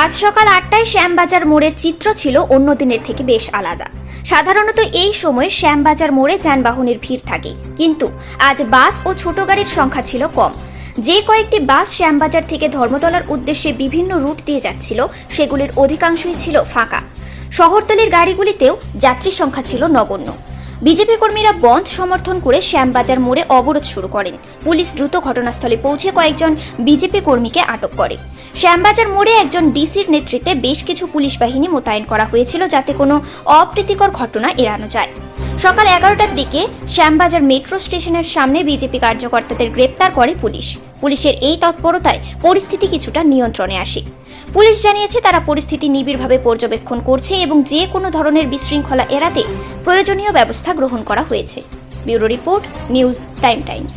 আজ সকাল ৮টায় শ্যামবাজার মোড়ের চিত্র ছিল অন্য দিনের থেকে বেশ আলাদা। সাধারণত এই সময় শ্যামবাজার মোড়ে যানবাহনের ভিড় থাকে, কিন্তু আজ বাস ও ছোট গাড়ির সংখ্যা ছিল কম। যে কয়েকটি বাস শ্যামবাজার থেকে ধর্মতলার উদ্দেশ্যে বিভিন্ন রুট দিয়ে যাচ্ছিল, সেগুলির অধিকাংশই ছিল ফাঁকা। শহরতলির গাড়িগুলিতেও যাত্রী সংখ্যা ছিল নগণ্য। বিজেপি কর্মীরা বন্ধ সমর্থন করে শ্যামবাজার মোড়ে অবরোধ শুরু করেন। পুলিশ দ্রুত ঘটনাস্থলে পৌঁছে কয়েকজন বিজেপি কর্মীকে আটক করে। শ্যামবাজার মোড়ে একজন ডিসির নেতৃত্বে বেশ কিছু পুলিশ বাহিনী মোতায়েন করা হয়েছিল, যাতে কোনো অপ্রীতিকর ঘটনা এড়ানো যায়। সকাল 11টার দিকে শ্যামবাজার মেট্রো স্টেশনের সামনে বিজেপি কার্যকর্তাদের গ্রেপ্তার করে পুলিশ। পুলিশের এই তৎপরতায় পরিস্থিতি কিছুটা নিয়ন্ত্রণে আসে। পুলিশ জানিয়েছে তারা পরিস্থিতি নিবিড়ভাবে পর্যবেক্ষণ করছে এবং যে কোনো ধরনের বিশৃঙ্খলা এড়াতে প্রয়োজনীয় ব্যবস্থা গ্রহণ করা হয়েছে। Bureau report, news Times.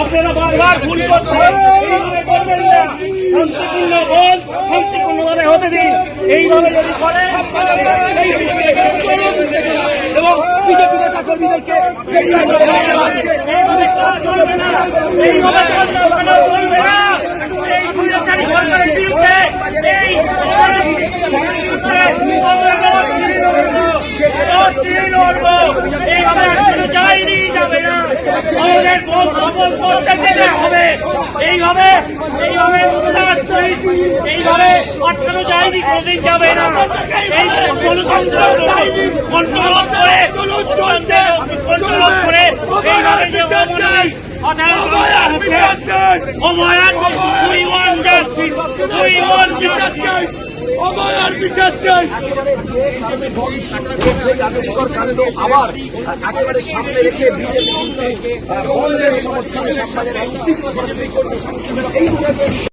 আপনারা বারবার ভুল করছেন, করবেন না। শান্তিপূর্ণ ভোট শান্তিপূর্ণভাবে হতে দিন। এইভাবে যদি করেন এবং বিজেপি নেতা কর্মীদেরকে চলবে না, এইভাবে চলবে না। এই দুইটারি সরকারের বিরুদ্ধে এইভাবে যায়নি, যাবে না। আমাদের ভোট সফল করতে দিতে হবে। এইভাবে আটকানো যায়নি, কোনদিন যাবে না। এই গণতন্ত্র কন্ট্রোল করে এইভাবে অবয়ার বিচার চাই। আবার একেবারে সামনে রেখে বিজেপি বন্ধের সমর্থনে